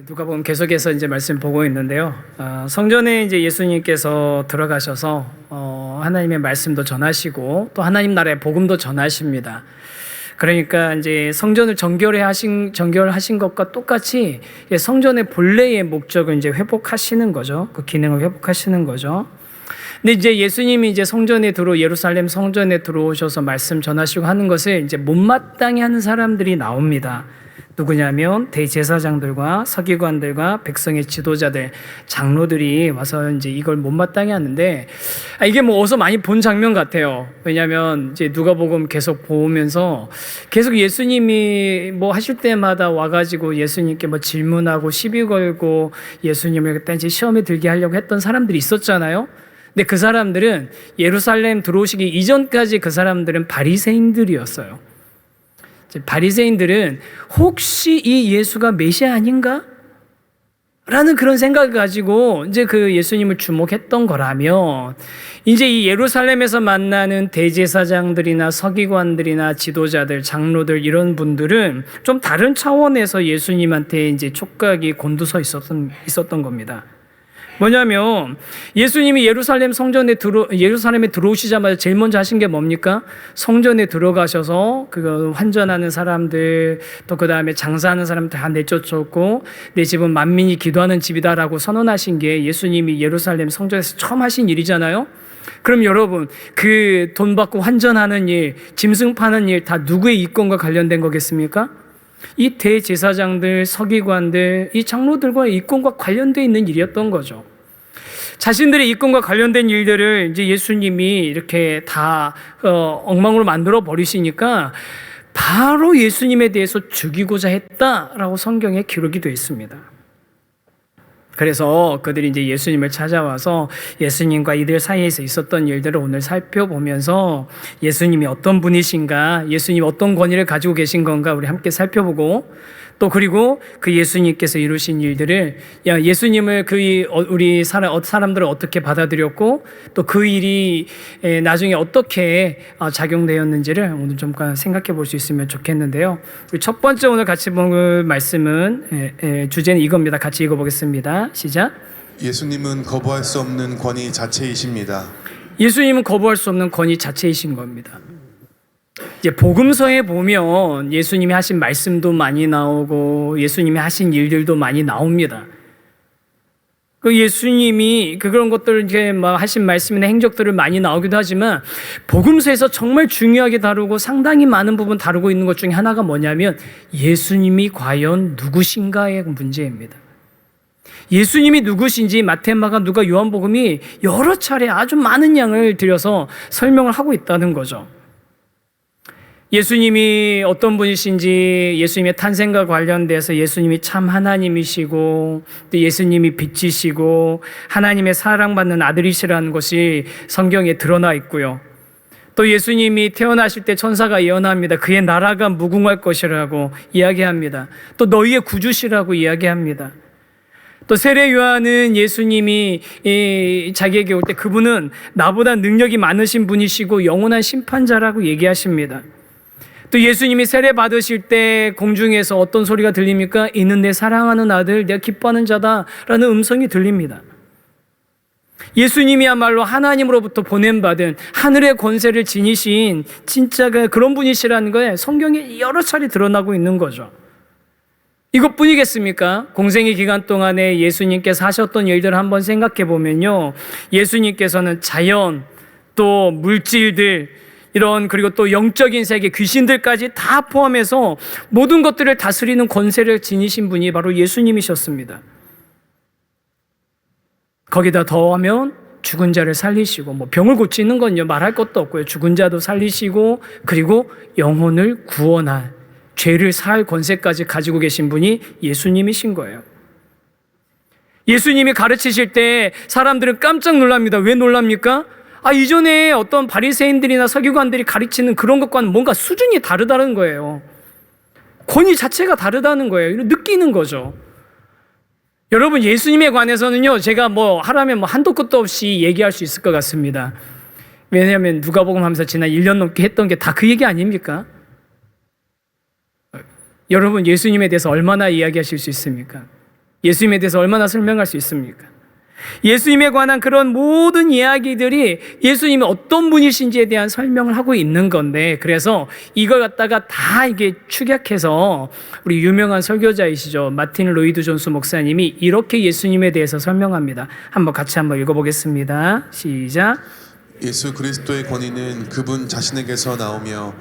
누가복음 계속해서 이제 말씀 보고 있는데요. 성전에 이제 예수님께서 들어가셔서 하나님의 말씀도 전하시고 또 하나님 나라의 복음도 전하십니다. 그러니까 이제 성전을 정결하신 것과 똑같이 성전의 본래의 목적을 이제 회복하시는 거죠. 그 기능을 회복하시는 거죠. 근데 이제 예수님이 이제 예루살렘 성전에 들어오셔서 말씀 전하시고 하는 것을 이제 못마땅히 하는 사람들이 나옵니다. 누구냐면 대제사장들과 서기관들과 백성의 지도자들, 장로들이 와서 이제 이걸 못마땅히 하는데, 이게 뭐 어디서 많이 본 장면 같아요. 왜냐하면 이제 누가복음 계속 보면서 계속 예수님이 뭐 하실 때마다 와가지고 예수님께 뭐 질문하고 시비 걸고 예수님을 그때 이제 시험에 들게 하려고 했던 사람들이 있었잖아요. 근데 그 사람들은 예루살렘 들어오시기 이전까지 그 사람들은 바리새인들이었어요. 바리새인들은 혹시 이 예수가 메시아 아닌가? 라는 그런 생각을 가지고 이제 그 예수님을 주목했던 거라면, 이제 이 예루살렘에서 만나는 대제사장들이나 서기관들이나 지도자들, 장로들 이런 분들은 좀 다른 차원에서 예수님한테 이제 촉각이 곤두서 있었던 겁니다. 뭐냐면 예수님이 예루살렘에 들어오시자마자 제일 먼저 하신 게 뭡니까? 성전에 들어가셔서 그 환전하는 사람들, 또 그 다음에 장사하는 사람들 다 내쫓았고, 내 집은 만민이 기도하는 집이다라고 선언하신 게 예수님이 예루살렘 성전에서 처음 하신 일이잖아요. 그럼 여러분, 그 돈 받고 환전하는 일, 짐승 파는 일 다 누구의 이권과 관련된 거겠습니까? 이 대제사장들, 서기관들, 이 장로들과의 이권과 관련되어 있는 일이었던 거죠. 자신들의 이권과 관련된 일들을 이제 예수님이 이렇게 다 엉망으로 만들어 버리시니까 바로 예수님에 대해서 죽이고자 했다라고 성경에 기록이 되어 있습니다. 그래서 그들이 이제 예수님을 찾아와서 예수님과 이들 사이에서 있었던 일들을 오늘 살펴보면서 예수님이 어떤 분이신가, 예수님이 어떤 권위를 가지고 계신 건가 우리 함께 살펴보고, 또 그리고 그 예수님께서 이루신 일들을, 예수님을 우리 사람들을 어떻게 받아들였고 또 그 일이 나중에 어떻게 작용되었는지를 오늘 좀 생각해 볼 수 있으면 좋겠는데요. 첫 번째 오늘 같이 볼 말씀은 주제는 이겁니다. 같이 읽어보겠습니다. 시작. 예수님은 거부할 수 없는 권위 자체이십니다. 예수님은 거부할 수 없는 권위 자체이신 겁니다. 이제 복음서에 보면 예수님이 하신 말씀도 많이 나오고 예수님이 하신 일들도 많이 나옵니다. 그 예수님이 그런 것들을 이제 막 하신 말씀이나 행적들을 많이 나오기도 하지만, 복음서에서 정말 중요하게 다루고 상당히 많은 부분 다루고 있는 것 중에 하나가 뭐냐면 예수님이 과연 누구신가의 문제입니다. 예수님이 누구신지 마태, 마가, 누가, 요한복음이 여러 차례 아주 많은 양을 들여서 설명을 하고 있다는 거죠. 예수님이 어떤 분이신지, 예수님의 탄생과 관련돼서 예수님이 참 하나님이시고 또 예수님이 빛이시고 하나님의 사랑받는 아들이시라는 것이 성경에 드러나 있고요. 또 예수님이 태어나실 때 천사가 예언합니다. 그의 나라가 무궁할 것이라고 이야기합니다. 또 너희의 구주시라고 이야기합니다. 또 세례 요한은 예수님이 자기에게 올 때 그분은 나보다 능력이 많으신 분이시고 영원한 심판자라고 얘기하십니다. 또 예수님이 세례 받으실 때 공중에서 어떤 소리가 들립니까? 이는 내 사랑하는 아들, 내가 기뻐하는 자다라는 음성이 들립니다. 예수님이야말로 하나님으로부터 보냄받은 하늘의 권세를 지니신 진짜 그런 분이시라는 거에 성경에 여러 차례 드러나고 있는 거죠. 이것뿐이겠습니까? 공생의 기간 동안에 예수님께서 하셨던 일들을 한번 생각해 보면요, 예수님께서는 자연, 또 물질들, 그리고 또 영적인 세계, 귀신들까지 다 포함해서 모든 것들을 다스리는 권세를 지니신 분이 바로 예수님이셨습니다. 거기다 더하면 죽은 자를 살리시고, 병을 고치는 건요 말할 것도 없고요, 죽은 자도 살리시고 그리고 영혼을 구원할, 죄를 사할 권세까지 가지고 계신 분이 예수님이신 거예요. 예수님이 가르치실 때 사람들은 깜짝 놀랍니다. 왜 놀랍니까? 이전에 어떤 바리새인들이나 서기관들이 가르치는 그런 것과는 뭔가 수준이 다르다는 거예요. 권위 자체가 다르다는 거예요. 느끼는 거죠. 여러분, 예수님에 관해서는요, 제가 하라면 한도 끝도 없이 얘기할 수 있을 것 같습니다. 왜냐하면 누가복음 하면서 지난 1년 넘게 했던 게 다 그 얘기 아닙니까? 여러분, 예수님에 대해서 얼마나 이야기하실 수 있습니까? 예수님에 대해서 얼마나 설명할 수 있습니까? 예수님에 관한 그런 모든 이야기들이 예수님이 어떤 분이신지에 대한 설명을 하고 있는 건데, 그래서 이걸 갖다가 다 이게 축약해서 우리 유명한 설교자이시죠, 마틴 로이드 존스 목사님이 이렇게 예수님에 대해서 설명합니다. 같이 한번 읽어보겠습니다. 시작. 예수 그리스도의 권위는 그분 자신에게서 나오며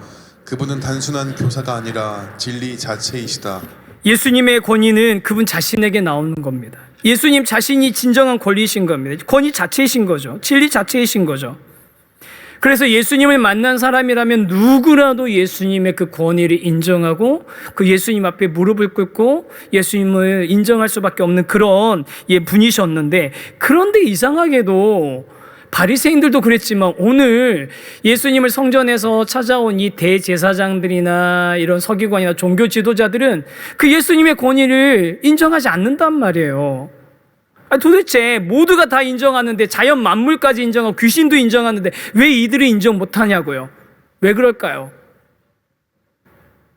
그분은 단순한 교사가 아니라 진리 자체이시다. 예수님의 권위는 그분 자신에게 나오는 겁니다. 예수님 자신이 진정한 권리이신 겁니다. 권위 자체이신 거죠. 진리 자체이신 거죠. 그래서 예수님을 만난 사람이라면 누구라도 예수님의 그 권위를 인정하고 그 예수님 앞에 무릎을 꿇고 예수님을 인정할 수밖에 없는 그런 분이셨는데, 그런데 이상하게도 바리새인들도 그랬지만 오늘 예수님을 성전에서 찾아온 이 대제사장들이나 이런 서기관이나 종교 지도자들은 그 예수님의 권위를 인정하지 않는단 말이에요. 도대체 모두가 다 인정하는데, 자연 만물까지 인정하고 귀신도 인정하는데 왜 이들을 인정 못하냐고요. 왜 그럴까요?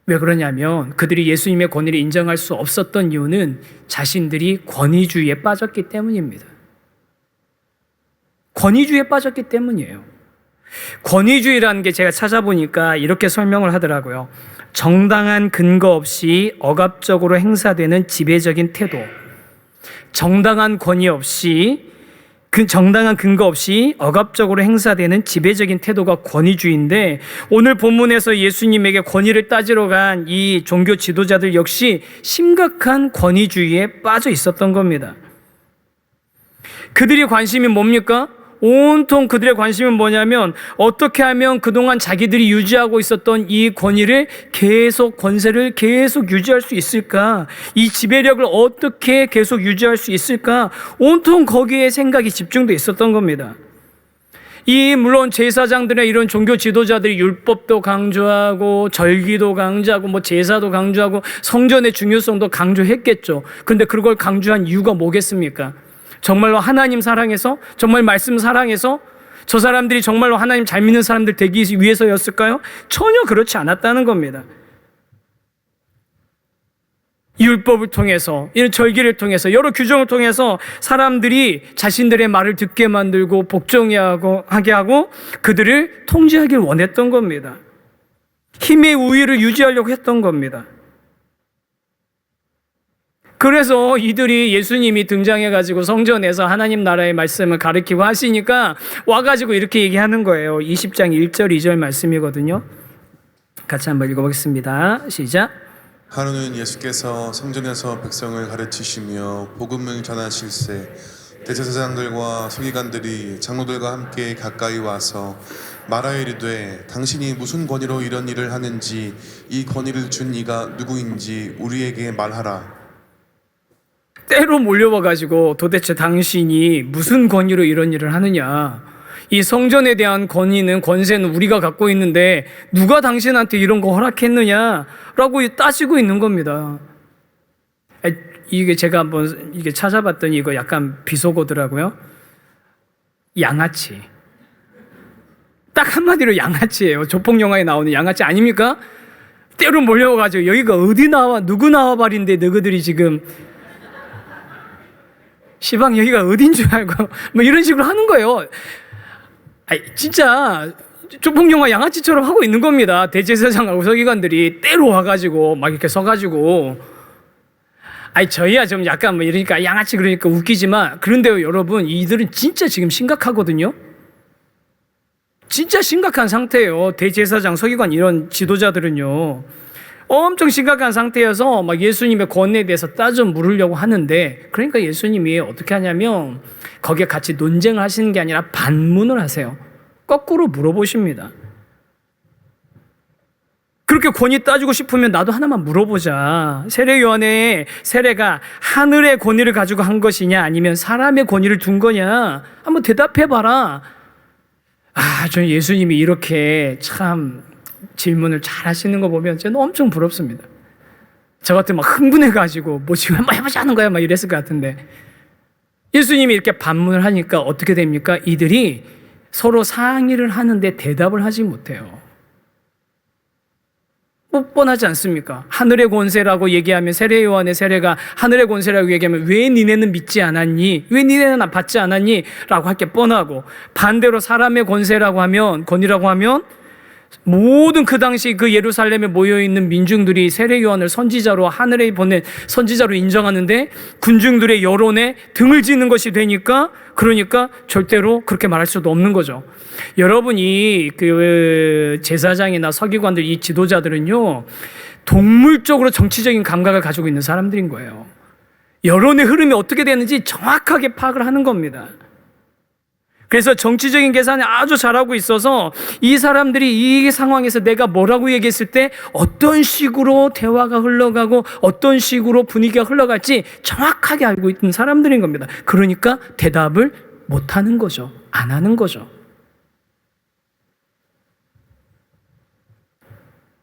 왜 그러냐면 그들이 예수님의 권위를 인정할 수 없었던 이유는 자신들이 권위주의에 빠졌기 때문입니다. 권위주의에 빠졌기 때문이에요. 권위주의라는 게 제가 찾아보니까 이렇게 설명을 하더라고요. 정당한 근거 없이 억압적으로 행사되는 지배적인 태도. 정당한 권위 없이, 정당한 근거 없이 억압적으로 행사되는 지배적인 태도가 권위주의인데, 오늘 본문에서 예수님에게 권위를 따지러 간 이 종교 지도자들 역시 심각한 권위주의에 빠져 있었던 겁니다. 그들의 관심이 뭡니까? 온통 그들의 관심은 뭐냐면 어떻게 하면 그동안 자기들이 유지하고 있었던 이 권위를 권세를 계속 유지할 수 있을까? 이 지배력을 어떻게 계속 유지할 수 있을까? 온통 거기에 생각이 집중돼 있었던 겁니다. 물론 제사장들의 이런 종교 지도자들이 율법도 강조하고 절기도 강조하고 제사도 강조하고 성전의 중요성도 강조했겠죠. 근데 그걸 강조한 이유가 뭐겠습니까? 정말로 하나님 사랑해서, 정말 말씀 사랑해서 저 사람들이 정말로 하나님 잘 믿는 사람들 되기 위해서였을까요? 전혀 그렇지 않았다는 겁니다. 율법을 통해서, 이런 절기를 통해서, 여러 규정을 통해서 사람들이 자신들의 말을 듣게 만들고 복종하게 하고 그들을 통제하길 원했던 겁니다. 힘의 우위를 유지하려고 했던 겁니다. 그래서 이들이 예수님이 등장해가지고 성전에서 하나님 나라의 말씀을 가르치고 하시니까 와가지고 이렇게 얘기하는 거예요. 20장 1절 2절 말씀이거든요. 같이 한번 읽어보겠습니다. 시작. 하루는 예수께서 성전에서 백성을 가르치시며 복음을 전하실세 대제사장들과 서기관들이 장로들과 함께 가까이 와서 말하여 이르되 당신이 무슨 권위로 이런 일을 하는지 이 권위를 준 이가 누구인지 우리에게 말하라. 때로 몰려와가지고 도대체 당신이 무슨 권위로 이런 일을 하느냐, 이 성전에 대한 권세는 우리가 갖고 있는데 누가 당신한테 이런 거 허락했느냐라고 따지고 있는 겁니다. 이게 제가 한번 찾아봤더니 이거 약간 비속어더라고요. 양아치. 딱 한마디로 양아치예요. 조폭 영화에 나오는 양아치 아닙니까? 때로 몰려와가지고 여기가 어디 나와, 누구 나와버린데 너희들이 지금 시방 여기가 어딘 줄 알고 이런 식으로 하는 거예요. 진짜 조폭영화 양아치처럼 하고 있는 겁니다. 대제사장하고 서기관들이 때로 와가지고 막 이렇게 서가지고 저희야 좀 약간 이러니까 양아치 그러니까 웃기지만, 그런데요 여러분, 이들은 진짜 지금 심각하거든요. 진짜 심각한 상태예요. 대제사장, 서기관 이런 지도자들은요 엄청 심각한 상태여서 예수님의 권위에 대해서 따져 물으려고 하는데, 그러니까 예수님이 어떻게 하냐면 거기에 같이 논쟁을 하시는 게 아니라 반문을 하세요. 거꾸로 물어보십니다. 그렇게 권위 따지고 싶으면 나도 하나만 물어보자. 세례요한의 세례가 하늘의 권위를 가지고 한 것이냐 아니면 사람의 권위를 둔 거냐, 한번 대답해봐라. 저 예수님이 이렇게 참 질문을 잘 하시는 거 보면 저는 엄청 부럽습니다. 저 같으면 흥분해가지고 지금 한번 해보자 하는 거야 이랬을 것 같은데, 예수님이 이렇게 반문을 하니까 어떻게 됩니까? 이들이 서로 상의를 하는데 대답을 하지 못해요. 뭐 뻔하지 않습니까? 하늘의 권세라고 얘기하면, 세례 요한의 세례가 하늘의 권세라고 얘기하면 왜 니네는 믿지 않았니? 왜 니네는 받지 않았니? 라고 할 게 뻔하고, 반대로 사람의 권세라고 하면, 권위라고 하면 모든 그 당시 그 예루살렘에 모여있는 민중들이 세례 요한을 선지자로, 하늘에 보낸 선지자로 인정하는데 군중들의 여론에 등을 짓는 것이 되니까, 그러니까 절대로 그렇게 말할 수도 없는 거죠. 여러분이 그 제사장이나 서기관들, 이 지도자들은요, 동물적으로 정치적인 감각을 가지고 있는 사람들인 거예요. 여론의 흐름이 어떻게 되는지 정확하게 파악을 하는 겁니다. 그래서 정치적인 계산을 아주 잘하고 있어서 이 사람들이 이 상황에서 내가 뭐라고 얘기했을 때 어떤 식으로 대화가 흘러가고 어떤 식으로 분위기가 흘러갈지 정확하게 알고 있는 사람들인 겁니다. 그러니까 대답을 못하는 거죠. 안 하는 거죠.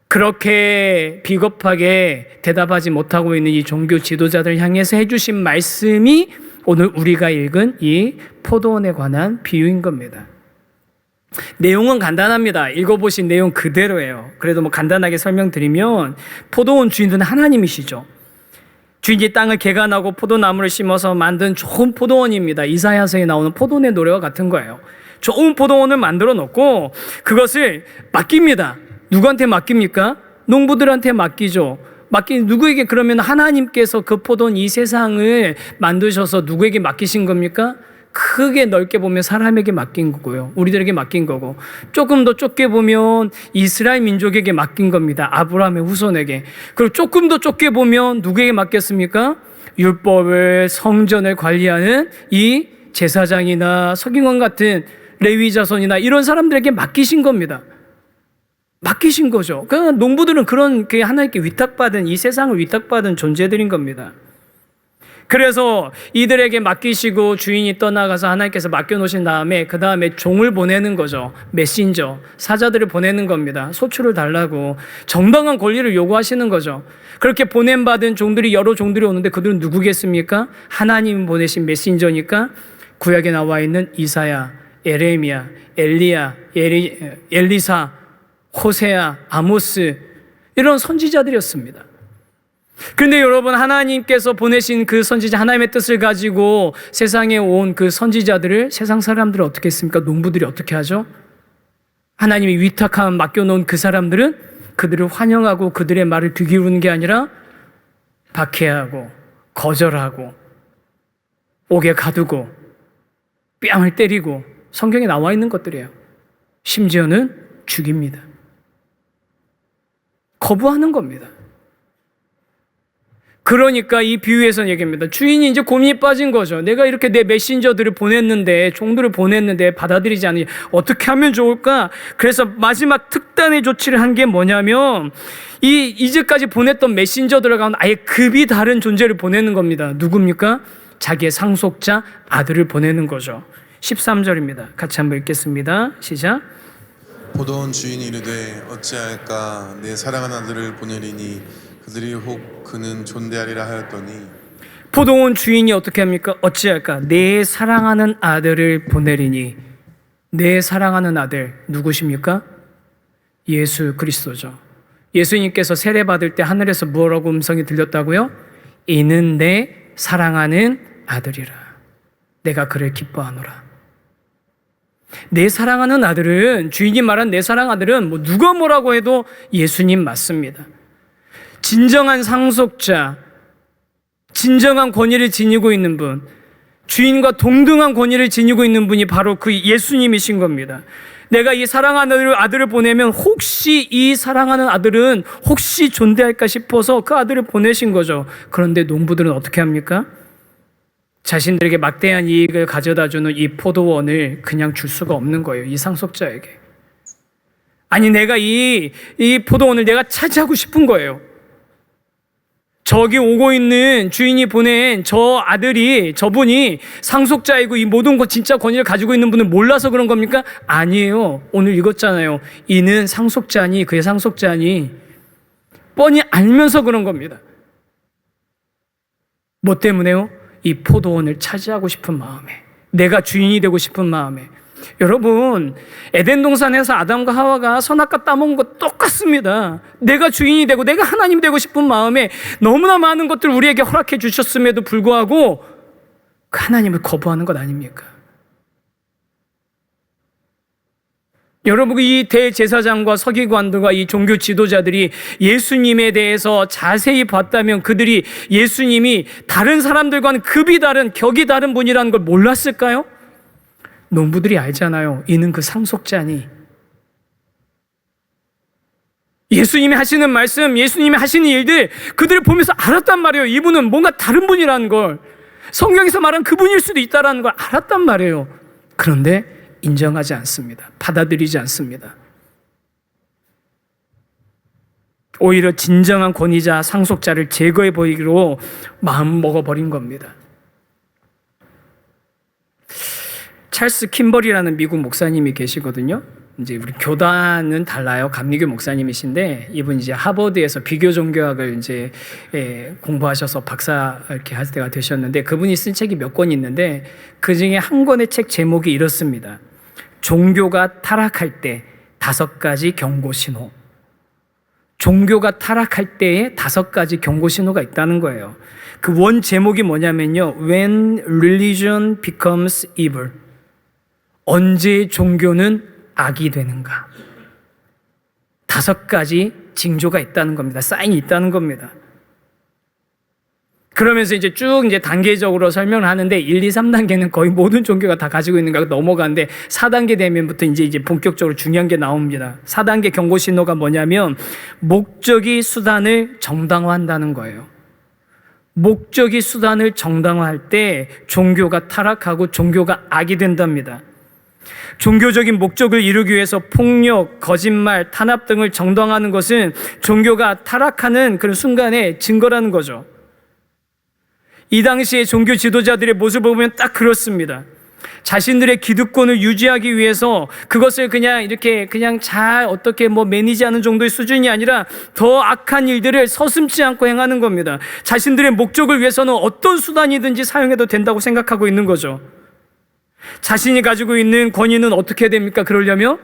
그렇게 비겁하게 대답하지 못하고 있는 이 종교 지도자들 향해서 해주신 말씀이 오늘 우리가 읽은 이 포도원에 관한 비유인 겁니다. 내용은 간단합니다. 읽어보신 내용 그대로예요. 그래도 뭐 간단하게 설명드리면, 포도원 주인은 하나님이시죠. 주인이 땅을 개간하고 포도나무를 심어서 만든 좋은 포도원입니다. 이사야서에 나오는 포도원의 노래와 같은 거예요. 좋은 포도원을 만들어 놓고 그것을 맡깁니다. 누구한테 맡깁니까? 농부들한테 맡기죠. 누구에게? 그러면 하나님께서 그 포도원, 이 세상을 만드셔서 누구에게 맡기신 겁니까? 크게 넓게 보면 사람에게 맡긴 거고요. 우리들에게 맡긴 거고, 조금 더 좁게 보면 이스라엘 민족에게 맡긴 겁니다. 아브라함의 후손에게. 그리고 조금 더 좁게 보면 누구에게 맡겼습니까? 율법을, 성전을 관리하는 이 제사장이나 서기관 같은 레위 자손이나 이런 사람들에게 맡기신 겁니다. 맡기신 거죠. 그러니까 농부들은 그런 하나님께 위탁받은, 이 세상을 위탁받은 존재들인 겁니다. 그래서 이들에게 맡기시고 주인이 떠나가서 하나님께서 맡겨놓으신 다음에 그 다음에 종을 보내는 거죠. 메신저, 사자들을 보내는 겁니다. 소출을 달라고 정당한 권리를 요구하시는 거죠. 그렇게 보냄받은 종들이, 여러 종들이 오는데 그들은 누구겠습니까? 하나님 보내신 메신저니까 구약에 나와 있는 이사야, 에레미야, 엘리야, 엘리사, 호세아, 아모스, 이런 선지자들이었습니다. 그런데 여러분, 하나님께서 보내신 그 선지자, 하나님의 뜻을 가지고 세상에 온 그 선지자들을, 세상 사람들은 어떻게 했습니까? 농부들이 어떻게 하죠? 하나님이 위탁한, 맡겨놓은 그 사람들은 그들을 환영하고 그들의 말을 귀 기울이는 게 아니라 박해하고 거절하고 옥에 가두고 뺨을 때리고, 성경에 나와 있는 것들이에요. 심지어는 죽입니다. 거부하는 겁니다. 그러니까 이 비유에서는 얘기합니다. 주인이 이제 고민이 빠진 거죠. 내가 이렇게 내 메신저들을 보냈는데, 종들을 보냈는데 받아들이지 않으니 어떻게 하면 좋을까? 그래서 마지막 특단의 조치를 한 게 뭐냐면, 이제까지 보냈던 메신저들 가운데 아예 급이 다른 존재를 보내는 겁니다. 누굽니까? 자기의 상속자 아들을 보내는 거죠. 13절입니다. 같이 한번 읽겠습니다. 시작. 포도원 주인이 이르되 어찌할까, 내 사랑하는 아들을 보내리니 그들이 혹 그는 존대하리라 하였더니, 포도원 주인이 어떻게 합니까? 어찌할까, 내 사랑하는 아들을 보내리니. 내 사랑하는 아들 누구십니까? 예수 그리스도죠. 예수님께서 세례 받을 때 하늘에서 뭐라고 음성이 들렸다고요? 이는 내 사랑하는 아들이라, 내가 그를 기뻐하노라. 내 사랑하는 아들은, 주인이 말한 내 사랑하는 아들은 뭐 누가 뭐라고 해도 예수님 맞습니다. 진정한 상속자, 진정한 권위를 지니고 있는 분, 주인과 동등한 권위를 지니고 있는 분이 바로 그 예수님이신 겁니다. 내가 이 사랑하는 아들을 보내면 혹시 이 사랑하는 아들은 혹시 존대할까 싶어서 그 아들을 보내신 거죠. 그런데 농부들은 어떻게 합니까? 자신들에게 막대한 이익을 가져다주는 이 포도원을 그냥 줄 수가 없는 거예요. 이 상속자에게. 아니, 내가 이 포도원을 내가 차지하고 싶은 거예요. 저기 오고 있는 주인이 보낸 저 아들이, 저분이 상속자이고 이 모든 것 진짜 권위를 가지고 있는 분을 몰라서 그런 겁니까? 아니에요. 오늘 읽었잖아요. 이는 상속자니, 그의 상속자니. 뻔히 알면서 그런 겁니다. 뭐 때문에요? 이 포도원을 차지하고 싶은 마음에, 내가 주인이 되고 싶은 마음에. 여러분, 에덴 동산에서 아담과 하와가 선악과 따먹은 것 똑같습니다. 내가 주인이 되고 내가 하나님 되고 싶은 마음에 너무나 많은 것들을 우리에게 허락해 주셨음에도 불구하고 그 하나님을 거부하는 것 아닙니까? 여러분, 이 대제사장과 서기관들과 이 종교 지도자들이 예수님에 대해서 자세히 봤다면 그들이 예수님이 다른 사람들과는 급이 다른, 격이 다른 분이라는 걸 몰랐을까요? 농부들이 알잖아요. 이는 그 상속자니. 예수님이 하시는 말씀, 예수님이 하시는 일들 그들을 보면서 알았단 말이에요. 이분은 뭔가 다른 분이라는 걸, 성경에서 말한 그분일 수도 있다는 걸 알았단 말이에요. 그런데 인정하지 않습니다. 받아들이지 않습니다. 오히려 진정한 권위자, 상속자를 제거해 버리기로 마음 먹어버린 겁니다. 찰스 킴벌이라는 미국 목사님이 계시거든요. 이제 우리 교단은 달라요. 감리교 목사님이신데 이분 이제 하버드에서 비교 종교학을 이제 공부하셔서 박사 이렇게 할 때가 되셨는데, 그분이 쓴 책이 몇 권 있는데 그 중에 한 권의 책 제목이 이렇습니다. 종교가 타락할 때 5가지 경고 신호. 종교가 타락할 때에 5가지 경고 신호가 있다는 거예요. 그 원 제목이 뭐냐면요. When religion becomes evil. 언제 종교는 악이 되는가. 5가지 징조가 있다는 겁니다. 사인이 있다는 겁니다. 그러면서 이제 쭉 이제 단계적으로 설명을 하는데 1, 2, 3단계는 거의 모든 종교가 다 가지고 있는 거 넘어가는데 4단계 되면부터 이제 본격적으로 중요한 게 나옵니다. 4단계 경고 신호가 뭐냐면 목적이 수단을 정당화한다는 거예요. 목적이 수단을 정당화할 때 종교가 타락하고 종교가 악이 된답니다. 종교적인 목적을 이루기 위해서 폭력, 거짓말, 탄압 등을 정당화하는 것은 종교가 타락하는 그런 순간의 증거라는 거죠. 이 당시에 종교 지도자들의 모습을 보면 딱 그렇습니다. 자신들의 기득권을 유지하기 위해서 그것을 그냥 이렇게 그냥 잘 어떻게 매니지하는 정도의 수준이 아니라 더 악한 일들을 서슴지 않고 행하는 겁니다. 자신들의 목적을 위해서는 어떤 수단이든지 사용해도 된다고 생각하고 있는 거죠. 자신이 가지고 있는 권위는 어떻게 됩니까? 그러려면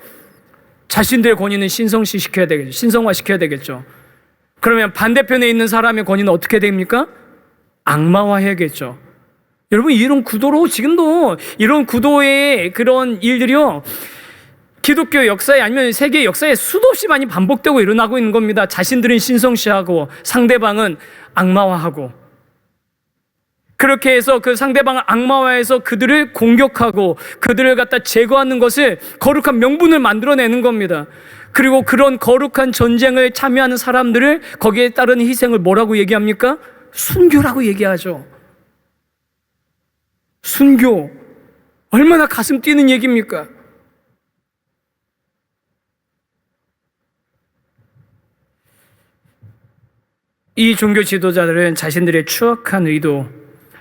자신들의 권위는 신성시켜야 되겠죠. 신성화시켜야 되겠죠. 그러면 반대편에 있는 사람의 권위는 어떻게 됩니까? 악마화해야겠죠. 여러분, 이런 구도로 지금도 이런 구도의 그런 일들이요, 기독교 역사에 아니면 세계 역사에 수도 없이 많이 반복되고 일어나고 있는 겁니다. 자신들은 신성시하고 상대방은 악마화하고, 그렇게 해서 그 상대방을 악마화해서 그들을 공격하고 그들을 갖다 제거하는 것을 거룩한 명분을 만들어내는 겁니다. 그리고 그런 거룩한 전쟁을 참여하는 사람들을 거기에 따른 희생을 뭐라고 얘기합니까? 순교라고 얘기하죠. 순교. 얼마나 가슴 뛰는 얘기입니까? 이 종교 지도자들은 자신들의 추악한 의도,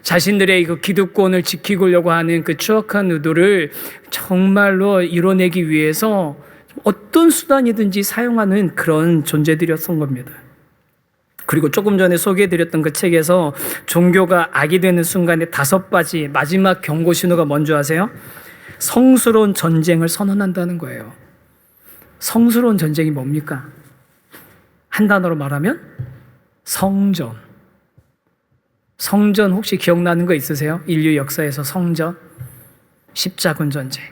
자신들의 그 기득권을 지키려고 하는 그 추악한 의도를 정말로 이뤄내기 위해서 어떤 수단이든지 사용하는 그런 존재들이었던 겁니다. 그리고 조금 전에 소개해드렸던 그 책에서 종교가 악이 되는 순간에 5가지 마지막 경고 신호가 뭔지 아세요? 성스러운 전쟁을 선언한다는 거예요. 성스러운 전쟁이 뭡니까? 한 단어로 말하면 성전. 성전 혹시 기억나는 거 있으세요? 인류 역사에서 성전, 십자군 전쟁.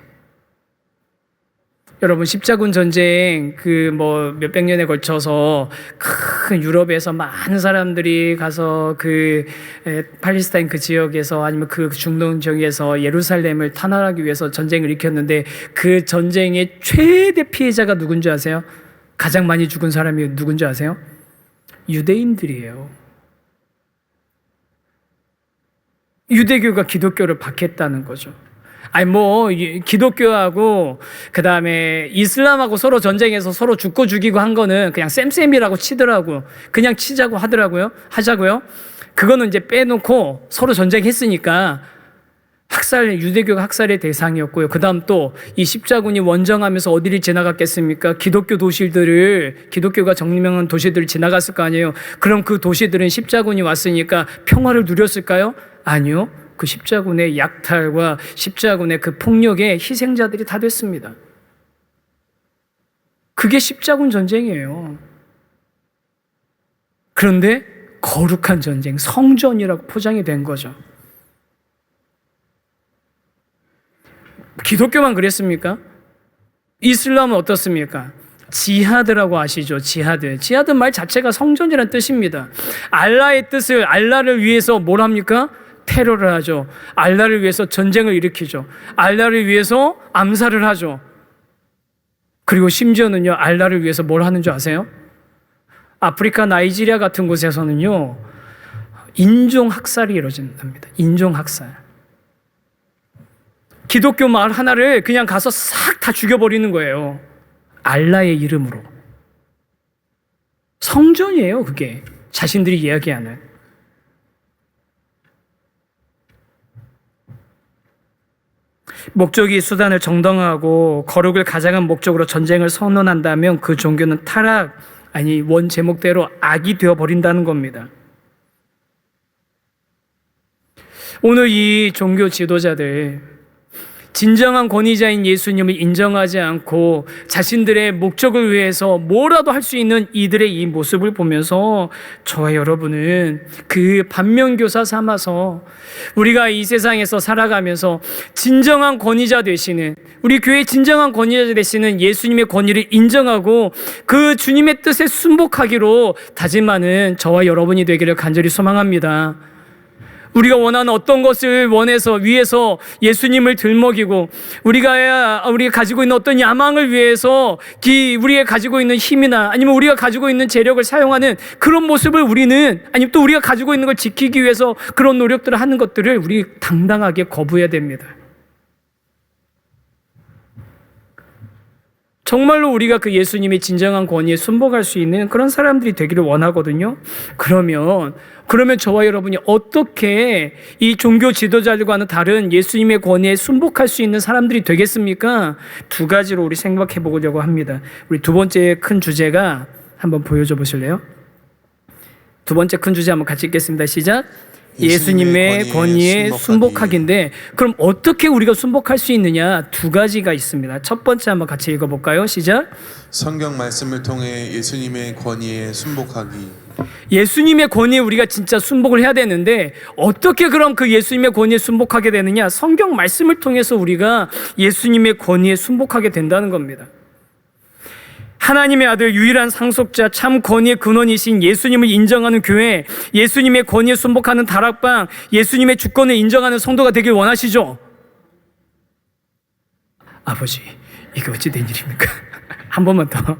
여러분, 십자군 전쟁 몇백 년에 걸쳐서 큰 유럽에서 많은 사람들이 가서 그 팔레스타인 그 지역에서 아니면 그 중동 지역에서 예루살렘을 탄환하기 위해서 전쟁을 일으켰는데, 그 전쟁의 최대 피해자가 누군지 아세요? 가장 많이 죽은 사람이 누군지 아세요? 유대인들이에요. 유대교가 기독교를 박했다는 거죠. 기독교하고 그 다음에 이슬람하고 서로 전쟁에서 서로 죽고 죽이고 한 거는 그냥 쌤쌤이라고 치더라고. 그냥 치자고 하자고요. 그거는 이제 빼놓고 서로 전쟁했으니까 유대교가 학살의 대상이었고요. 그 다음 또 이 십자군이 원정하면서 어디를 지나갔겠습니까? 기독교 도시들을, 기독교가 정명한 도시들을 지나갔을 거 아니에요. 그럼 그 도시들은 십자군이 왔으니까 평화를 누렸을까요? 아니요. 그 십자군의 약탈과 십자군의 그 폭력의 희생자들이 다 됐습니다. 그게 십자군 전쟁이에요. 그런데 거룩한 전쟁, 성전이라고 포장이 된 거죠. 기독교만 그랬습니까? 이슬람은 어떻습니까? 지하드라고 아시죠? 지하드. 지하드 말 자체가 성전이라는 뜻입니다. 알라의 뜻을, 알라를 위해서 뭘 합니까? 테러를 하죠. 알라를 위해서 전쟁을 일으키죠. 알라를 위해서 암살을 하죠. 그리고 심지어는요, 알라를 위해서 뭘 하는 줄 아세요? 아프리카 나이지리아 같은 곳에서는요, 인종학살이 이루어진답니다. 인종학살. 기독교 마을 하나를 그냥 가서 싹 다 죽여버리는 거예요. 알라의 이름으로. 성전이에요, 그게. 자신들이 이야기하는. 목적이 수단을 정당화하고 거룩을 가장한 목적으로 전쟁을 선언한다면 그 종교는 타락, 아니 원 제목대로 악이 되어버린다는 겁니다. 오늘 이 종교 지도자들, 진정한 권위자인 예수님을 인정하지 않고 자신들의 목적을 위해서 뭐라도 할 수 있는 이들의 이 모습을 보면서 저와 여러분은 그 반면교사 삼아서 우리가 이 세상에서 살아가면서 진정한 권위자 되시는, 우리 교회의 진정한 권위자 되시는 예수님의 권위를 인정하고 그 주님의 뜻에 순복하기로 다짐하는 저와 여러분이 되기를 간절히 소망합니다. 우리가 원하는 어떤 것을 원해서 위해서 예수님을 들먹이고 우리가 가지고 있는 어떤 야망을 위해서 우리가 가지고 있는 힘이나 아니면 우리가 가지고 있는 재력을 사용하는 그런 모습을 우리는, 아니면 또 우리가 가지고 있는 걸 지키기 위해서 그런 노력들을 하는 것들을 우리 당당하게 거부해야 됩니다. 정말로 우리가 그 예수님의 진정한 권위에 순복할 수 있는 그런 사람들이 되기를 원하거든요. 그러면 저와 여러분이 어떻게 이 종교 지도자들과는 다른 예수님의 권위에 순복할 수 있는 사람들이 되겠습니까? 두 가지로 우리 생각해 보려고 합니다. 우리 두 번째 큰 주제가 한번 보여줘 보실래요? 두 번째 큰 주제 한번 같이 읽겠습니다. 시작. 예수님의 권위에 순복하기인데, 그럼 어떻게 우리가 순복할 수 있느냐? 두 가지가 있습니다. 첫 번째 한번 같이 읽어볼까요? 시작. 성경 말씀을 통해 예수님의 권위에 순복하기. 예수님의 권위에 우리가 진짜 순복을 해야 되는데, 어떻게 그럼 그 예수님의 권위에 순복하게 되느냐? 성경 말씀을 통해서 우리가 예수님의 권위에 순복하게 된다는 겁니다. 하나님의 아들, 유일한 상속자, 참 권위의 근원이신 예수님을 인정하는 교회, 예수님의 권위에 순복하는 다락방, 예수님의 주권을 인정하는 성도가 되길 원하시죠? 아버지, 이게 어찌 된 일입니까? 한 번만 더.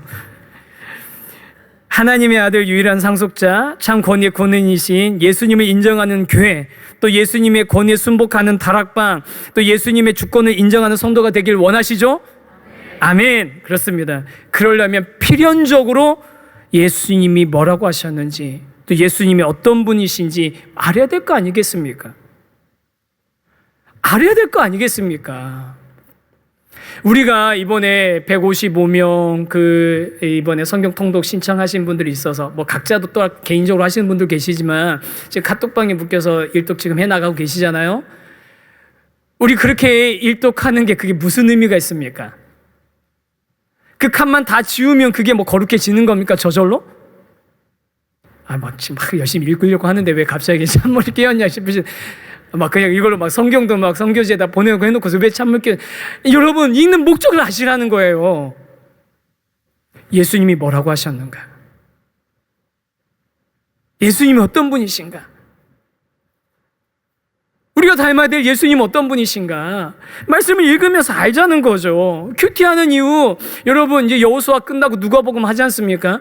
하나님의 아들, 유일한 상속자, 참 권위의 근원이신 예수님을 인정하는 교회, 또 예수님의 권위에 순복하는 다락방, 또 예수님의 주권을 인정하는 성도가 되길 원하시죠? 아멘. 그렇습니다. 그러려면 필연적으로 예수님이 뭐라고 하셨는지, 또 예수님이 어떤 분이신지 알아야 될 거 아니겠습니까? 알아야 될 거 아니겠습니까? 우리가 이번에 155명 이번에 성경 통독 신청하신 분들이 있어서, 뭐 각자도 또 개인적으로 하시는 분들 계시지만 지금 카톡방에 묶여서 일독 지금 해나가고 계시잖아요. 우리 그렇게 일독하는 게 그게 무슨 의미가 있습니까? 그 칸만 다 지우면 그게 뭐 거룩해지는 겁니까? 저절로? 지금 막 열심히 읽으려고 하는데 왜 갑자기 찬물이 끼었냐 싶으신, 그냥 이걸로 막 성경도 막 성교지에다 보내고 해놓고서 왜 찬물 끼, 여러분, 읽는 목적을 아시라는 거예요. 예수님이 뭐라고 하셨는가? 예수님이 어떤 분이신가? 우리가 닮아야 될 예수님 어떤 분이신가? 말씀을 읽으면서 알자는 거죠. 큐티하는 이유, 여러분 이제 여호수아 끝나고 누가복음 하지 않습니까?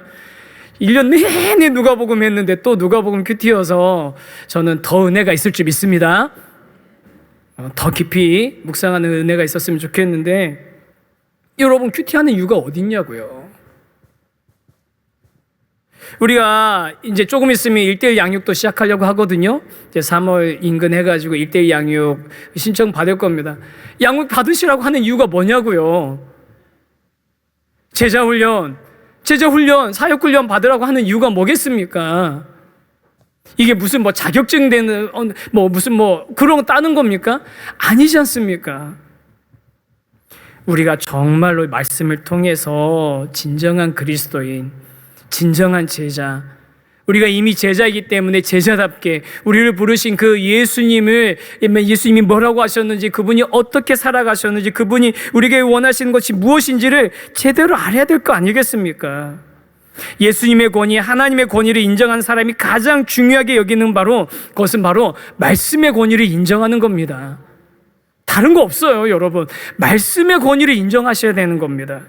1년 내내 누가복음 했는데 또 누가복음 큐티여서 저는 더 은혜가 있을 줄 믿습니다. 더 깊이 묵상하는 은혜가 있었으면 좋겠는데, 여러분 큐티하는 이유가 어디 있냐고요. 우리가 이제 조금 있으면 1:1 양육도 시작하려고 하거든요. 이제 3월 인근 해가지고 1:1 양육 신청 받을 겁니다. 양육 받으시라고 하는 이유가 뭐냐고요. 제자훈련, 사역훈련 받으라고 하는 이유가 뭐겠습니까? 이게 무슨 뭐 자격증 되는 뭐 무슨 뭐 그런 거 따는 겁니까? 아니지 않습니까? 우리가 정말로 말씀을 통해서 진정한 그리스도인, 진정한 제자, 우리가 이미 제자이기 때문에 제자답게 우리를 부르신 그 예수님이 뭐라고 하셨는지, 그분이 어떻게 살아가셨는지, 그분이 우리에게 원하시는 것이 무엇인지를 제대로 알아야 될 거 아니겠습니까? 예수님의 권위, 하나님의 권위를 인정한 사람이 가장 중요하게 여기는 그것은 바로 말씀의 권위를 인정하는 겁니다. 다른 거 없어요, 여러분. 말씀의 권위를 인정하셔야 되는 겁니다.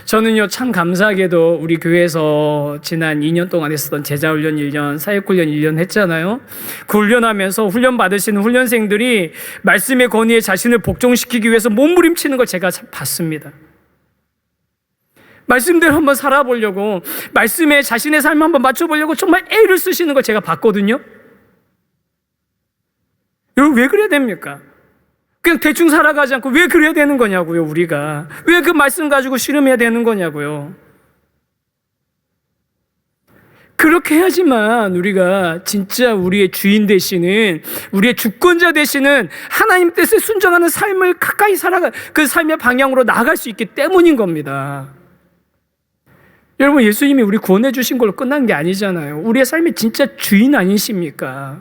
저는요, 참 감사하게도 우리 교회에서 지난 2년 동안 했었던 제자훈련 1년, 사역훈련 1년 했잖아요. 그 훈련하면서 훈련 받으시는 훈련생들이 말씀의 권위에 자신을 복종시키기 위해서 몸부림치는 걸 제가 봤습니다. 말씀대로 한번 살아보려고, 말씀에 자신의 삶을 한번 맞춰보려고 정말 애를 쓰시는 걸 제가 봤거든요. 여러분, 왜 그래야 됩니까? 그냥 대충 살아가지 않고 왜 그래야 되는 거냐고요, 우리가. 왜 그 말씀 가지고 씨름해야 되는 거냐고요. 그렇게 해야지만 우리가 진짜 우리의 주인 되시는, 우리의 주권자 되시는 하나님 뜻에 순종하는 삶을 가까이 살아가, 그 삶의 방향으로 나아갈 수 있기 때문인 겁니다. 여러분, 예수님이 우리 구원해 주신 걸로 끝난 게 아니잖아요. 우리의 삶의 진짜 주인 아니십니까?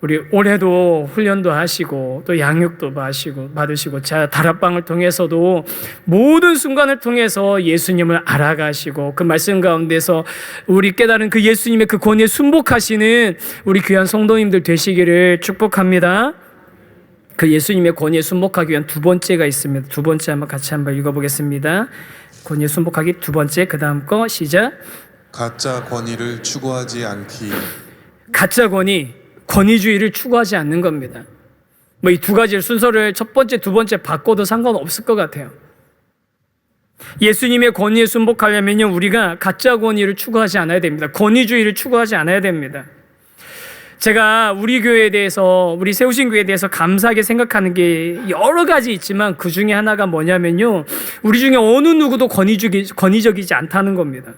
우리 올해도 훈련도 하시고 또 양육도 받으시고 다락방을 통해서도 모든 순간을 통해서 예수님을 알아가시고 그 말씀 가운데서 우리 깨달은 그 예수님의 그 권위에 순복하시는 우리 귀한 성도님들 되시기를 축복합니다. 그 예수님의 권위에 순복하기 위한 두 번째가 있습니다. 두 번째 같이 한번 읽어보겠습니다. 권위에 순복하기 두 번째, 그 다음 거 시작. 가짜 권위를 추구하지 않기. 가짜 권위주의를 추구하지 않는 겁니다. 뭐 이 두 가지 순서를 첫 번째, 두 번째 바꿔도 상관없을 것 같아요. 예수님의 권위에 순복하려면요, 우리가 가짜 권위를 추구하지 않아야 됩니다. 권위주의를 추구하지 않아야 됩니다. 제가 우리 교회에 대해서, 우리 세우신 교회에 대해서 감사하게 생각하는 게 여러 가지 있지만 그 중에 하나가 뭐냐면요, 우리 중에 어느 누구도 권위적이지 않다는 겁니다.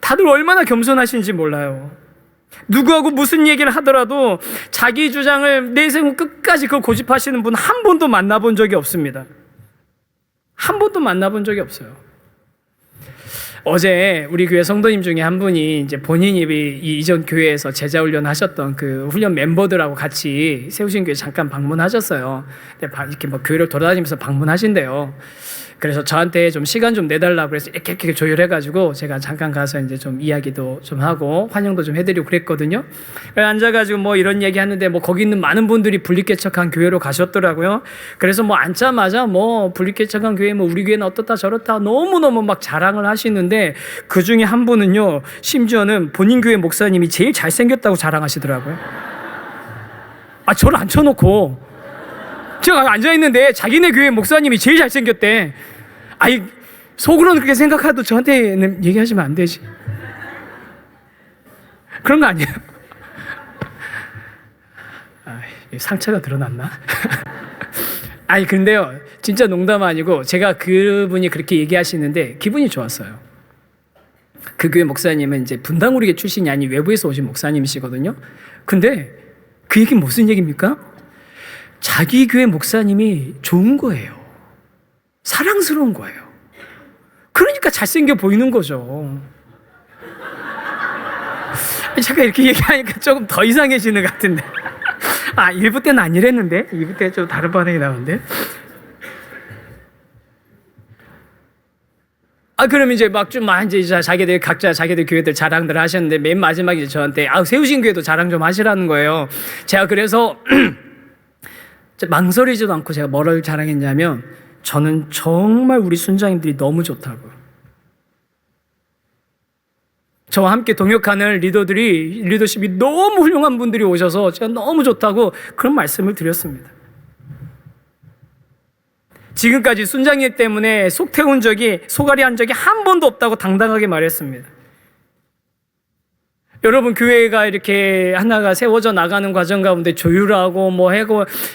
다들 얼마나 겸손하신지 몰라요. 누구하고 무슨 얘기를 하더라도 자기 주장을 내세우고 끝까지 그걸 고집하시는 분 한 번도 만나본 적이 없습니다. 한 번도 만나본 적이 없어요. 어제 우리 교회 성도님 중에 한 분이 이제 본인이 이전 교회에서 제자 훈련 하셨던 그 훈련 멤버들하고 같이 세우신 교회 잠깐 방문하셨어요. 이렇게 뭐 교회를 돌아다니면서 방문하신대요. 그래서 저한테 좀 시간 좀 내달라고 그래서 이렇게 조율해가지고 제가 잠깐 가서 이제 좀 이야기도 좀 하고 환영도 좀 해드리고 그랬거든요. 그래서 앉아가지고 뭐 이런 얘기 하는데 뭐 거기 있는 많은 분들이 분리개척한 교회로 가셨더라고요. 그래서 뭐 앉자마자 뭐 분리개척한 교회 뭐 우리 교회는 어떻다 저렇다 너무너무 막 자랑을 하시는데 그 중에 한 분은요, 심지어는 본인 교회 목사님이 제일 잘생겼다고 자랑하시더라고요. 저를 앉혀놓고 제가 앉아있는데 자기네 교회 목사님이 제일 잘생겼대. 속으로는 그렇게 생각해도 저한테는 얘기하시면 안 되지. 그런 거 아니에요? 상처가 드러났나? 근데요, 진짜 농담 아니고 제가 그분이 그렇게 얘기하시는데 기분이 좋았어요. 그 교회 목사님은 이제 분당우리계 출신이 아닌 외부에서 오신 목사님이시거든요. 근데 그 얘기는 무슨 얘기입니까? 자기 교회 목사님이 좋은 거예요. 사랑스러운 거예요. 그러니까 잘생겨 보이는 거죠. 제가 이렇게 얘기하니까 조금 더 이상해지는 것 같은데. 1부 때는 아니랬는데? 2부 때 좀 다른 반응이 나오는데? 그럼 이제 이제 각자 자기들 교회들 자랑들 하셨는데 맨 마지막에 이제 저한테 세우신 교회도 자랑 좀 하시라는 거예요. 제가 그래서 망설이지도 않고 제가 뭐를 자랑했냐면 저는 정말 우리 순장님들이 너무 좋다고요. 저와 함께 동역하는 리더십이 너무 훌륭한 분들이 오셔서 제가 너무 좋다고 그런 말씀을 드렸습니다. 지금까지 순장님 때문에 속앓이 한 적이 한 번도 없다고 당당하게 말했습니다. 여러분, 교회가 이렇게 하나가 세워져 나가는 과정 가운데 조율하고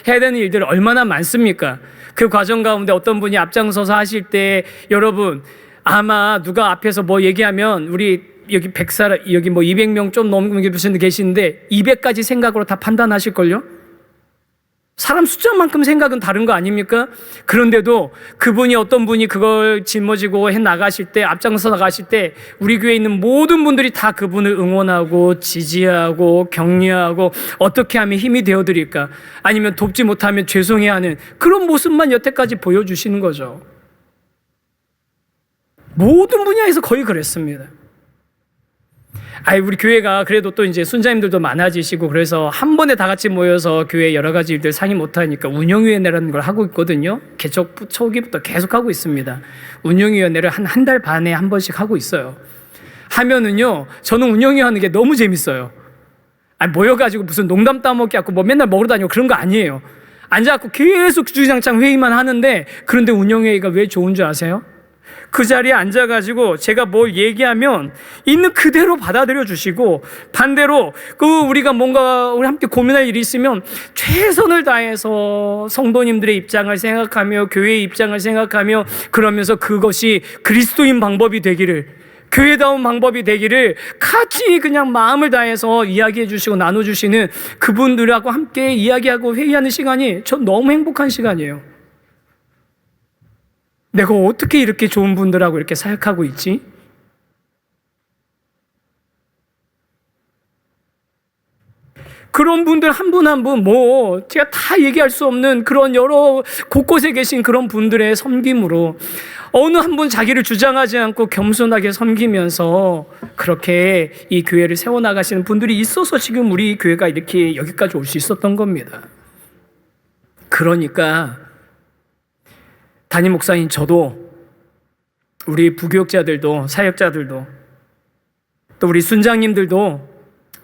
해야 되는 일들이 얼마나 많습니까? 그 과정 가운데 어떤 분이 앞장서서 하실 때 여러분, 아마 누가 앞에서 뭐 얘기하면 우리 여기 100사람, 여기 뭐 200명 좀 넘는 분들 계시는데 200가지 생각으로 다 판단하실걸요? 사람 숫자만큼 생각은 다른 거 아닙니까? 그런데도 그분이 어떤 분이 그걸 짊어지고 해 나가실 때, 앞장서 나가실 때 우리 교회에 있는 모든 분들이 다 그분을 응원하고 지지하고 격려하고 어떻게 하면 힘이 되어드릴까, 아니면 돕지 못하면 죄송해하는 그런 모습만 여태까지 보여주시는 거죠. 모든 분야에서 거의 그랬습니다. 우리 교회가 그래도 또 이제 순자님들도 많아지시고 그래서 한 번에 다 같이 모여서 교회 여러 가지 일들 상의 못하니까 운영위원회라는 걸 하고 있거든요. 개척 초기부터 계속 하고 있습니다. 운영위원회를 한 달 반에 한 번씩 하고 있어요. 하면은요, 저는 운영위원회 하는 게 너무 재밌어요. 모여가지고 무슨 농담 따먹기 하고 뭐 맨날 먹으러 다니고 그런 거 아니에요. 앉아갖고 계속 주장창 회의만 하는데, 그런데 운영회의가 왜 좋은 줄 아세요? 그 자리에 앉아가지고 제가 뭘 얘기하면 있는 그대로 받아들여 주시고, 반대로 우리가 뭔가 우리 함께 고민할 일이 있으면 최선을 다해서 성도님들의 입장을 생각하며 교회의 입장을 생각하며 그러면서 그것이 그리스도인 방법이 되기를, 교회다운 방법이 되기를 같이 그냥 마음을 다해서 이야기해 주시고 나눠주시는 그분들하고 함께 이야기하고 회의하는 시간이 전 너무 행복한 시간이에요. 내가 어떻게 이렇게 좋은 분들하고 이렇게 사역하고 있지? 그런 분들 한 분 한 분 뭐 제가 다 얘기할 수 없는 그런 여러 곳곳에 계신 그런 분들의 섬김으로 어느 한 분 자기를 주장하지 않고 겸손하게 섬기면서 그렇게 이 교회를 세워나가시는 분들이 있어서 지금 우리 교회가 이렇게 여기까지 올 수 있었던 겁니다. 그러니까 담임 목사님, 저도 우리 부교육자들도 사역자들도 또 우리 순장님들도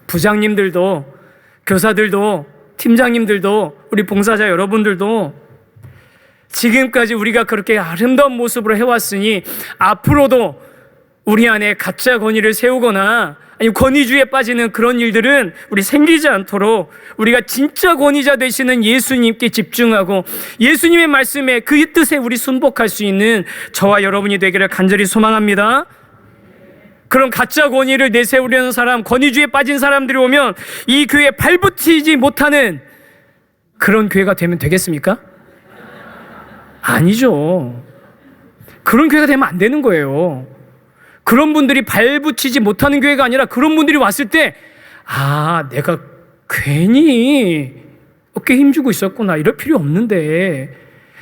부장님들도 교사들도 팀장님들도 우리 봉사자 여러분들도 지금까지 우리가 그렇게 아름다운 모습으로 해왔으니 앞으로도 우리 안에 가짜 권위를 세우거나 아니면 권위주의에 빠지는 그런 일들은 우리 생기지 않도록 우리가 진짜 권위자 되시는 예수님께 집중하고 예수님의 말씀에 그 뜻에 우리 순복할 수 있는 저와 여러분이 되기를 간절히 소망합니다. 그런 가짜 권위를 내세우려는 사람, 권위주의에 빠진 사람들이 오면 이 교회에 발붙이지 못하는 그런 교회가 되면 되겠습니까? 아니죠. 그런 교회가 되면 안 되는 거예요. 그런 분들이 발붙이지 못하는 교회가 아니라 그런 분들이 왔을 때, 내가 괜히 어깨에 힘주고 있었구나, 이럴 필요 없는데,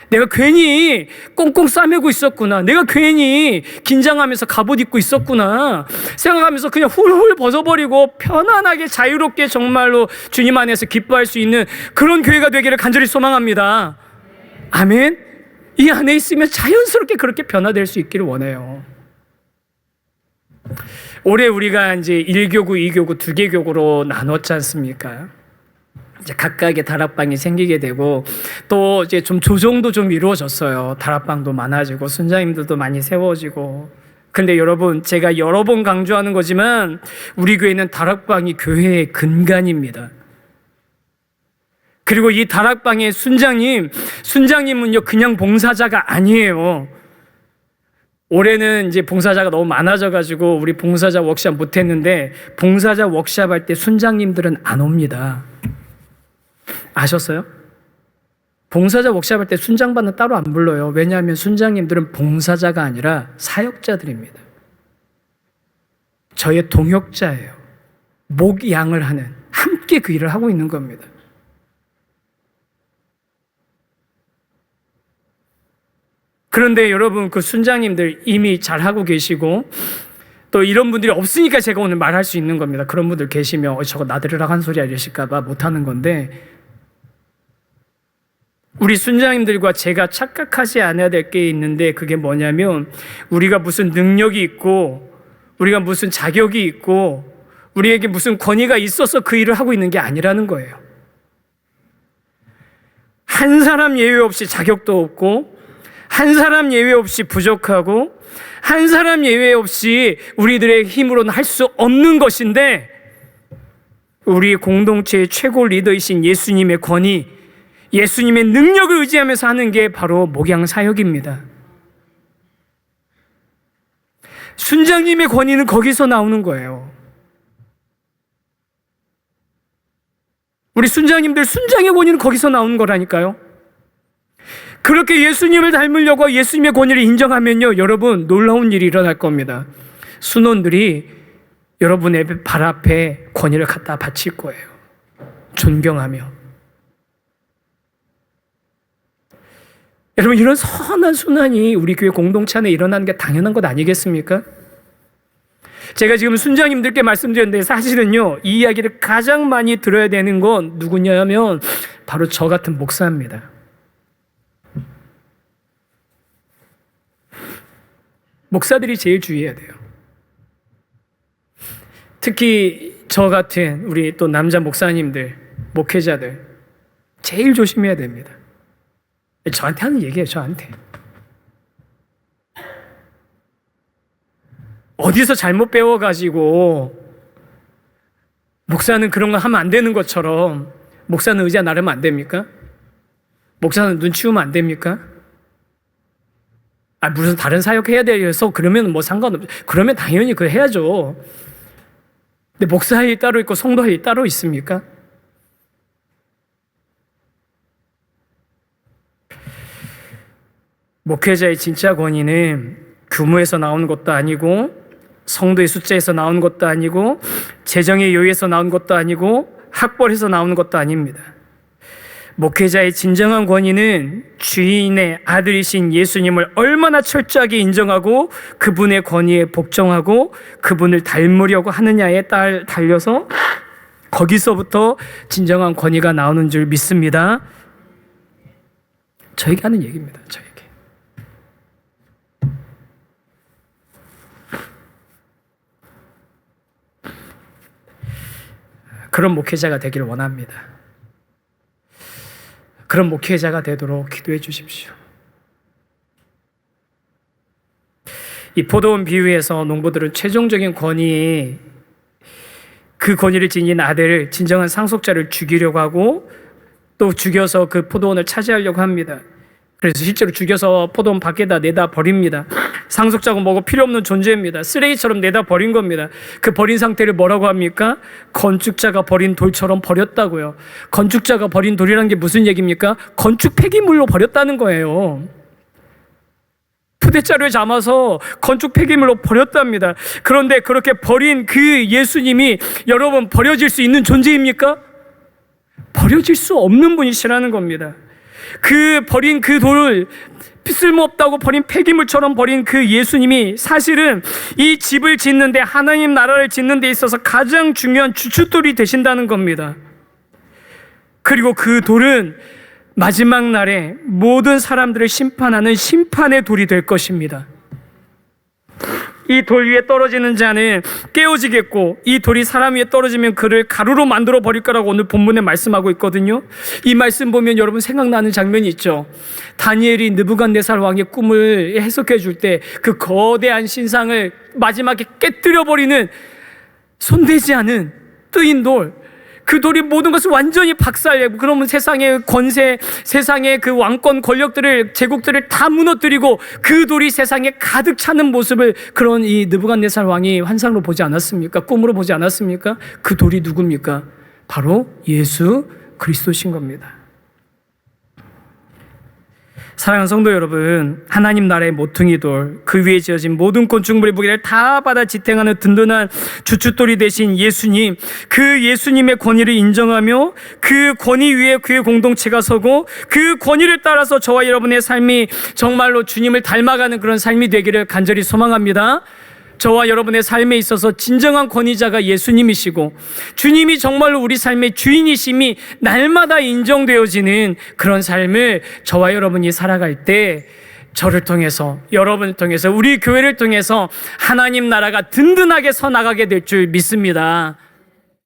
내가 괜히 꽁꽁 싸매고 있었구나, 내가 괜히 긴장하면서 갑옷 입고 있었구나 생각하면서 그냥 훌훌 벗어버리고 편안하게 자유롭게 정말로 주님 안에서 기뻐할 수 있는 그런 교회가 되기를 간절히 소망합니다. 아멘. 이 안에 있으면 자연스럽게 그렇게 변화될 수 있기를 원해요. 올해 우리가 이제 1교구, 2교구, 2개 교구로 나눴지 않습니까? 이제 각각의 다락방이 생기게 되고 또 이제 좀 조정도 좀 이루어졌어요. 다락방도 많아지고 순장님들도 많이 세워지고. 근데 여러분, 제가 여러 번 강조하는 거지만 우리 교회는 다락방이 교회의 근간입니다. 그리고 이 다락방의 순장님은요 그냥 봉사자가 아니에요. 올해는 이제 봉사자가 너무 많아져가지고 우리 봉사자 워크샵 못했는데 봉사자 워크샵 할 때 순장님들은 안 옵니다. 아셨어요? 봉사자 워크샵 할 때 순장반은 따로 안 불러요. 왜냐하면 순장님들은 봉사자가 아니라 사역자들입니다. 저의 동역자예요. 목양을 하는, 함께 그 일을 하고 있는 겁니다. 그런데 여러분, 그 순장님들 이미 잘하고 계시고 또 이런 분들이 없으니까 제가 오늘 말할 수 있는 겁니다. 그런 분들 계시면 저거 나들으라고 한 소리야 이러실까 봐 못하는 건데, 우리 순장님들과 제가 착각하지 않아야 될 게 있는데 그게 뭐냐면 우리가 무슨 능력이 있고 우리가 무슨 자격이 있고 우리에게 무슨 권위가 있어서 그 일을 하고 있는 게 아니라는 거예요. 한 사람 예외 없이 자격도 없고 한 사람 예외 없이 부족하고 한 사람 예외 없이 우리들의 힘으로는 할 수 없는 것인데 우리 공동체의 최고 리더이신 예수님의 권위, 예수님의 능력을 의지하면서 하는 게 바로 목양 사역입니다. 순장님의 권위는 거기서 나오는 거예요. 우리 순장님들 순장의 권위는 거기서 나오는 거라니까요. 그렇게 예수님을 닮으려고 예수님의 권위를 인정하면요, 여러분 놀라운 일이 일어날 겁니다. 순원들이 여러분의 발 앞에 권위를 갖다 바칠 거예요. 존경하며. 여러분, 이런 선한 순환이 우리 교회 공동체 안에 일어나는 게 당연한 것 아니겠습니까? 제가 지금 순장님들께 말씀드렸는데 사실은요, 이 이야기를 가장 많이 들어야 되는 건 누구냐면 바로 저 같은 목사입니다. 목사들이 제일 주의해야 돼요. 특히 저 같은 우리 또 남자 목사님들, 목회자들 제일 조심해야 됩니다. 저한테 하는 얘기예요, 저한테. 어디서 잘못 배워가지고 목사는 그런 거 하면 안 되는 것처럼 목사는 의자 나르면 안 됩니까? 목사는 눈 치우면 안 됩니까? 무슨 다른 사역 해야 돼서 그러면 뭐 상관없죠. 그러면 당연히 그거 해야죠. 근데 목사 할 일 따로 있고 성도 할 일 따로 있습니까? 목회자의 진짜 권위는 규모에서 나오는 것도 아니고 성도의 숫자에서 나오는 것도 아니고 재정의 여유에서 나오는 것도 아니고 학벌에서 나오는 것도 아닙니다. 목회자의 진정한 권위는 주인의 아들이신 예수님을 얼마나 철저하게 인정하고 그분의 권위에 복종하고 그분을 닮으려고 하느냐에 달려서 거기서부터 진정한 권위가 나오는 줄 믿습니다. 저에게 하는 얘기입니다. 저에게. 그런 목회자가 되기를 원합니다. 그런 목회자가 되도록 기도해 주십시오. 이 포도원 비유에서 농부들은 최종적인 권위, 그 권위를 지닌 아들을, 진정한 상속자를 죽이려고 하고 또 죽여서 그 포도원을 차지하려고 합니다. 그래서 실제로 죽여서 포도원 밖에다 내다 버립니다. 상속자고 뭐고 필요 없는 존재입니다. 쓰레기처럼 내다 버린 겁니다. 그 버린 상태를 뭐라고 합니까? 건축자가 버린 돌처럼 버렸다고요. 건축자가 버린 돌이라는 게 무슨 얘기입니까? 건축 폐기물로 버렸다는 거예요. 푸대자루에 담아서 건축 폐기물로 버렸답니다. 그런데 그렇게 버린 그 예수님이 여러분 버려질 수 있는 존재입니까? 버려질 수 없는 분이시라는 겁니다. 그 버린 그 돌을 쓸모없다고 버린 폐기물처럼 버린 그 예수님이 사실은 이 집을 짓는데, 하나님 나라를 짓는 데 있어서 가장 중요한 주춧돌이 되신다는 겁니다. 그리고 그 돌은 마지막 날에 모든 사람들을 심판하는 심판의 돌이 될 것입니다. 이 돌 위에 떨어지는 자는 깨어지겠고 이 돌이 사람 위에 떨어지면 그를 가루로 만들어 버릴 거라고 오늘 본문에 말씀하고 있거든요. 이 말씀 보면 여러분 생각나는 장면이 있죠. 다니엘이 느부갓네살 왕의 꿈을 해석해 줄 때 그 거대한 신상을 마지막에 깨뜨려 버리는 손대지 않은 뜨인 돌, 그 돌이 모든 것을 완전히 박살내고 그러면 세상의 권세, 세상의 그 왕권 권력들을, 제국들을 다 무너뜨리고 그 돌이 세상에 가득 차는 모습을 그런 이 느부갓네살 왕이 환상으로 보지 않았습니까? 꿈으로 보지 않았습니까? 그 돌이 누굽니까? 바로 예수 그리스도신 겁니다. 사랑하는 성도 여러분, 하나님 나라의 모퉁이 돌, 그 위에 지어진 모든 건축물의 무게를 다 받아 지탱하는 든든한 주춧돌이 되신 예수님, 그 예수님의 권위를 인정하며 그 권위 위에 교회 공동체가 서고 그 권위를 따라서 저와 여러분의 삶이 정말로 주님을 닮아가는 그런 삶이 되기를 간절히 소망합니다. 저와 여러분의 삶에 있어서 진정한 권위자가 예수님이시고 주님이 정말로 우리 삶의 주인이심이 날마다 인정되어지는 그런 삶을 저와 여러분이 살아갈 때 저를 통해서, 여러분을 통해서, 우리 교회를 통해서 하나님 나라가 든든하게 서 나가게 될 줄 믿습니다.